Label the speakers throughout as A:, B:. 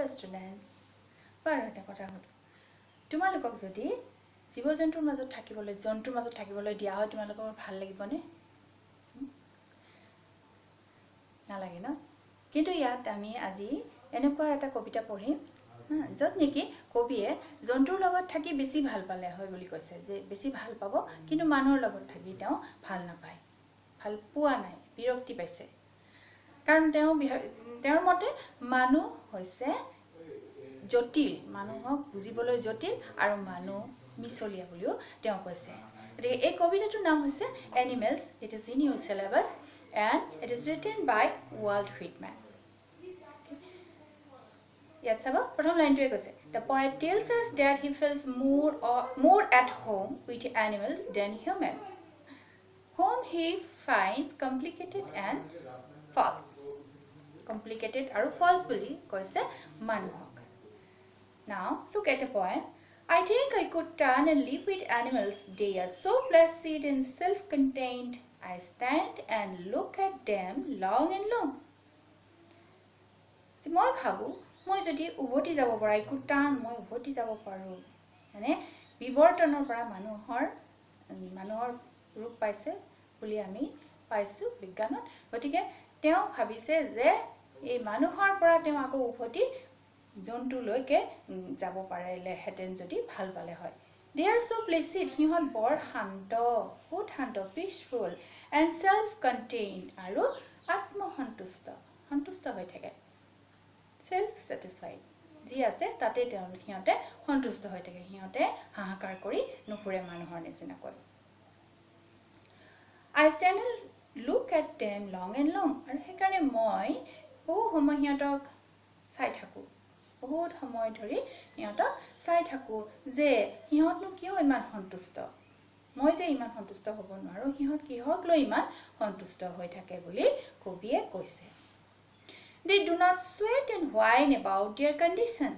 A: Dear students, বাৰু এটা কথা হ'ল তোমালোকক যদি জীৱ-জন্তুৰ মাজত থাকিবলৈ জন্তুৰ মাজত থাকিবলৈ দিয়া হয় তোমালোকৰ ভাল লাগিবনে নালাগে ন কিন্তু ইয়াত আমি আজি এনেকুৱা এটা কবিতা পঢ়িম যত নেকি কবিয়ে জন্তুৰ লগত থাকি বেছি ভাল পালে হয় বুলি কৈছে যে বেছি ভাল পাব কিন্তু মানুহৰ লগত থাকি তেওঁ ভাল নাপায় ভাল পোৱা নাই বিৰক্তি পাইছে কাৰণ তেওঁৰ মতে মানুহ হৈছে জটিল মানুহক বুজিবলৈ জটিল আৰু মানুহ মিছলিয়া বুলিও তেওঁ কৈছে গতিকে এই কবিতাটোৰ নাম হৈছে Animals. It is in your syllabus and it is written by Walt Whitman. ইয়াত চাব প্ৰথম লাইনটোৱে কৈছে The poet tells us that he feels more at home with animals than humans, whom he finds complicated and false. Complicated আৰু false বুলি কৈছে মানুহক Now, look at the poem. I think I could turn and live with animals. They are so placid and self-contained. I stand and look at them long and long. মই ভাবো মই যদি উভতি যাব পাৰো I could turn মই উভতি যাব পাৰো মানে বিবৰ্তনৰ পৰা মানুহৰ ৰূপ পাইছে বুলি আমি পাইছো বিজ্ঞানত গতিকে তেওঁ ভাবিছে যে এই মানুহৰ পৰা তেওঁ আকৌ উভতি জন্তু লৈকে যাব পাৰিলে হেতেন যদি ভাল পালে হয় They are so placid হিহত বৰ শান্ত বহুত শান্ত peaceful and self-contained আৰু সন্তুষ্ট হৈ থাকে self satisfied যি আছে তাতে হিহতে সন্তুষ্ট হৈ থাকে হিহতে হাহাকাৰ কৰি নুফুৰে মানুহৰ নিচিনাকৈ I stand and look at them long and long আৰু হেকাৰণে মই বহু সময় হিহতক চাই থাকো বহুত সময় ধৰি হিহতক চাই থাকো যে হিহতনো কিয় ইমান সন্তুষ্ট মই যে ইমান সন্তুষ্ট হ'ব নোৱাৰো হিহত কিহক লৈ ইমান সন্তুষ্ট হৈ থাকে বুলি কবিয়ে কৈছে They do not sweat and whine about their condition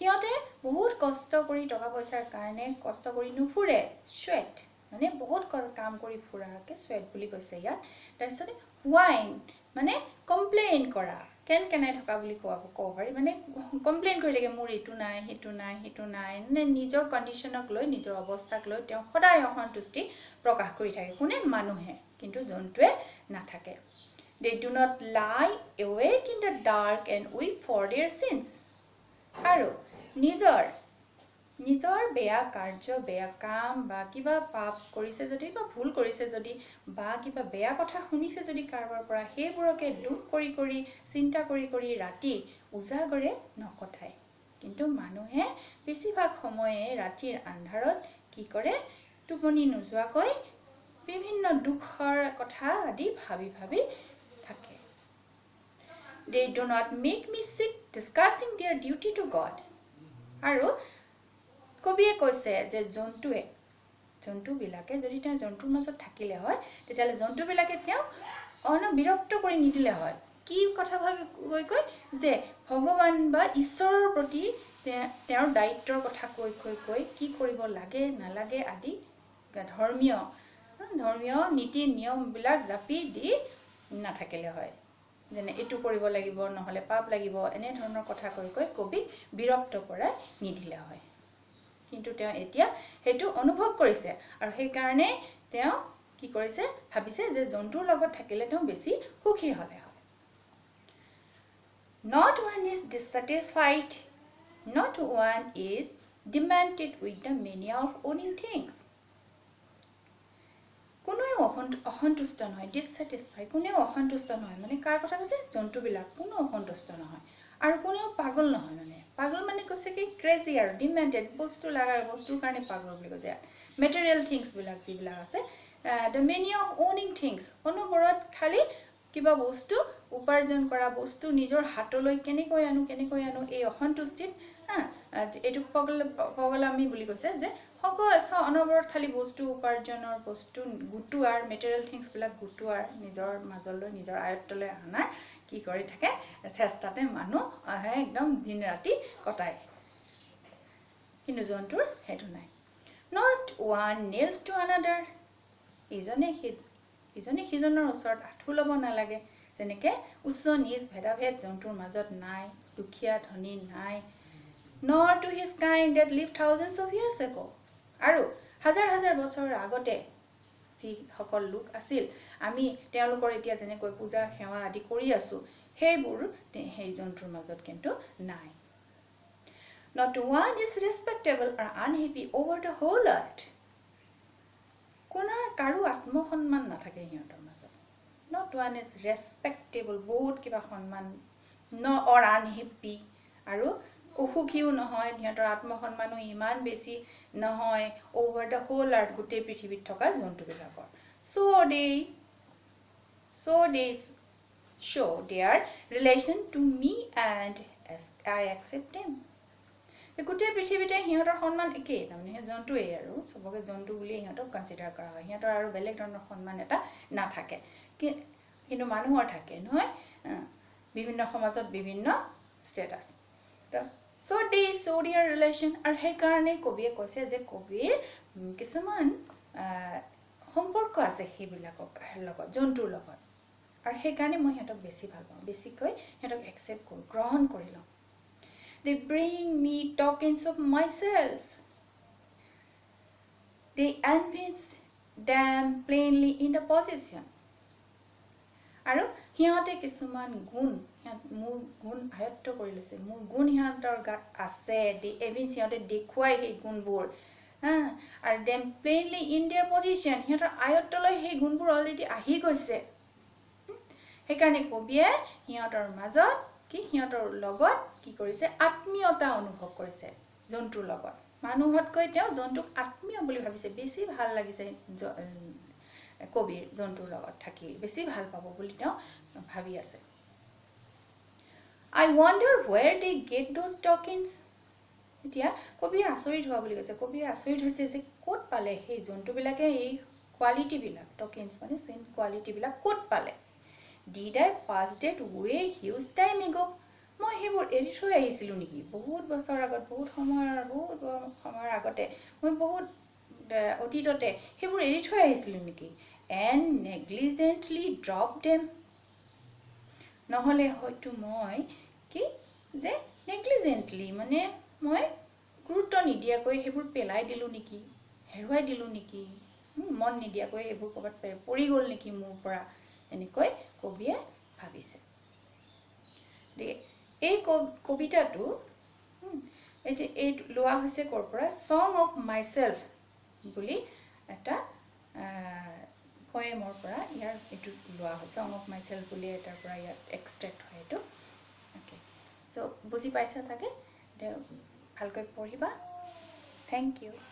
A: হিহতে বহুত কষ্ট কৰি টকা পইচাৰ কাৰণে কষ্ট কৰি নুফুৰে sweat মানে বহুত কাম কৰি ফুৰাকে sweat বুলি কৈছে ইয়াত তাৰপিছত whine মানে কমপ্লেইন কৰা কেনাই থকা বুলি ক'ব পাৰি মানে কমপ্লেইন কৰি লাগে মোৰ এটো নাই নে নিজৰ কন্ডিশনক লৈ নিজৰ অৱস্থাক লৈ তেওঁ সদায় অসন্তুষ্টি প্ৰকাশ কৰি থাকে কোনে মানুহে কিন্তু জন্তুৱে নাথাকে They do not lie awake in the dark and weep for their sins আৰু নিজৰ বেয়া কাৰ্য বেয়া কাম বা কিবা পাপ কৰিছে যদি বা ভুল কৰিছে যদি বা কিবা বেয়া কথা শুনিছে যদি কাৰোবাৰ পৰা হেবোৰকে দুখ কৰি চিন্তা কৰি ৰাতি উজাগৰে নকটায় কিন্তু মানুহে বেছিভাগ সময়ে ৰাতিৰ আন্ধাৰত কি কৰে টোপনি নোযোৱাকৈ বিভিন্ন দুখৰ কথা আদি ভাবি থাকে They do not make me sick discussing their duty to God আৰু কবিয়ে কৈছে যে জন্তু বিলাকে যদি তেওঁ জন্তুৰ মাজত থাকিলে হয় তেতিয়ালে জন্তু বিলাকে তেওঁ বিৰক্ত কৰি নিদিলে হয় কি কথা ভাবি কৈ যে ভগৱান বা ঈশ্বৰৰ প্ৰতি তেওঁৰ দায়িত্বৰ কথা কৈ কি কৰিব লাগে নালাগে আদি ধৰ্মীয় নীতি নিয়ম বিলাক জাপি দি নাথাকিলে হয় যেনে এটো কৰিব লাগিব নহলে পাপ লাগিব এনে ধৰণৰ কথা কৈ কবি বিৰক্ত কৰা নিদিলে হয় কিন্তু তেওঁ এতিয়া হেতু অনুভৱ কৰিছে আৰু সেই কাৰণে তেওঁ কি কৰিছে ভাবিছে যে জন্তুৰ লগত থাকিলে তেওঁ বেছি সুখী হলে হয় Not one is dissatisfied not one is demented with the mania of owning things কোনেও অসন্তুষ্ট নহয় dissatisfied কোনেও অসন্তুষ্ট নহয় মানে কাৰ কথা কৈছে জন্তু বিলাক কোনো অসন্তুষ্ট নহয় আৰু কোনেও পাগল নহয় মানে পাগল মানে কৈছে কি ক্ৰেজি আৰু ডিমান্ডেড বস্তুৰ কাৰণে পাগল বুলি কৈছে material things বিলাক যিবিলাক আছে the mania of owning things অনবৰত খালি কিবা বস্তু উপাৰ্জন কৰা বস্তু নিজৰ হাতলৈ কেনেকৈ আনো এই অসন্তুষ্টিত এটু পগলামি বুলি কৈছে যে সকলো অনবৰত খালি বস্তু উপাৰ্জনৰ বস্তু গুটুৱাৰ material things বিলাক গুটুৱাৰ নিজৰ মাজলৈ নিজৰ আয়ত্তলৈ আনাৰ কি কৰি থাকে চেষ্টাতে মানুহ একদম দিন ৰাতি কটায় কিন্তু জন্তুৰ হেতু নাই Not one nails to another ইজনে সিজনৰ ওচৰত আঠু লব নালাগে যেনেকৈ উচ্চ নিচ ভেদাভেদ জন্তুৰ মাজত নাই, দুখীয়া ধনী নাই, nor to his kind that lived thousands of years ago. আৰু হাজাৰ হাজাৰ বছৰৰ আগতে যিসকল লোক আছিল, আমি তেওঁলোকৰ এতিয়া যেনেকৈ পূজা সেৱা আদি কৰি আছোঁ, সেইবোৰ সেই জন্তুৰ মাজত কিন্তু নাই. Not one is respectable or unhappy over the whole earth. Konar কাৰো আত্মসন্মান নাথাকে সিহঁতৰ মাজত. Not one is respectable, বহুত কিবা সন্মান, or unhappy, আৰু অসুখীও নহয়, সিহঁতৰ আত্মসন্মানো ইমান বেছি নহয়, over the whole earth, গোটেই পৃথিৱীত থকা জন্তুবিলাকৰ. So they show their relation to me and I accept them. গোটেই পৃথিৱীতে সিহঁতৰ সন্মান একেই, তাৰমানে জন্তুৱেই আৰু চবকে জন্তু বুলি সিহঁতক কনচিডাৰ কৰা হয়, সিহঁতৰ আৰু বেলেগ ধৰণৰ সন্মান এটা নাথাকে, কিন্তু মানুহৰ থাকে নহয়, বিভিন্ন সমাজত বিভিন্ন status. So they show their relation, আৰু সেইকাৰণে কবিয়ে কৈছে যে কবিৰ কিছুমান সম্পৰ্ক আছে সেইবিলাকক লগত, জন্তুৰ লগত, আৰু সেইকাৰণে মই সিহঁতক বেছি ভাল পাওঁ, বেছিকৈ সিহঁতক একচেপ্ট কৰোঁ, গ্ৰহণ কৰি লওঁ. They bring me tokens of myself. They evince them plainly in the position. আৰু সিহঁতে কিছুমান গুণ, মোৰ গুণ আয়ত্ত কৰি লৈছে, মোৰ গুণ সিহঁতৰ গাত আছে, সিহঁতে দেখুৱাই সেই গুণবোৰ, আৰু them plainly in their position, সিহঁতৰ আয়ত্তলৈ সেই গুণবোৰ অলৰেডি আহি গৈছে. সেইকাৰণে কবিয়ে সিহঁতৰ মাজত সিহঁতৰ লগত কি কৰিছে, আত্মীয়তা অনুভৱ কৰিছে জন্তুৰ লগত. মানুহতকৈ তেওঁ জন্তুক আত্মীয় বুলি ভাবিছে, বেছি ভাল লাগিছে কবিৰ জন্তুৰ লগত থাকি, বেছি ভাল পাব বুলি তেওঁ ভাবি আছে. I wonder where they get those tokens. এতিয়া কবিয়ে আচৰিত হোৱা বুলি কৈছে, কবিয়ে আচৰিত হৈছে যে ক'ত পালে সেই জন্তুবিলাকে এই কোৱালিটিবিলাক, টকেন্স মানে চেম কোৱালিটিবিলাক ক'ত পালে. Did I pass that way huge time ago? মই সেইবোৰ এৰি থৈ আহিছিলোঁ নেকি বহুত বছৰ আগত, বহুত সময়ৰ আগতে, মই বহুত অতীততে সেইবোৰ এৰি থৈ আহিছিলোঁ নেকি, and negligently drop them. নহ'লে হয়তো মই যে negligently মানে মই গুৰুত্ব নিদিয়াকৈ সেইবোৰ পেলাই দিলোঁ নেকি, হেৰুৱাই দিলোঁ নেকি, মন নিদিয়াকৈ সেইবোৰ ক'ৰবাত পৰি গ'ল নেকি মোৰ পৰা, এনেকৈ কবিয়ে ভাবিছে. এই কবিতাটো এই লোৱা হৈছে ক'ৰ পৰা, Song of Myself বুলি এটা পয়েমৰ পৰা ইয়াৰ এইটো লোৱা হৈছে, Song of Myself বুলি এটাৰ পৰা ইয়াত এক্সট্ৰেক্ট হয় এইটো. অ'কে, চ' বুজি পাইছা চাগে, ভালকৈ পঢ়িবা. Thank U.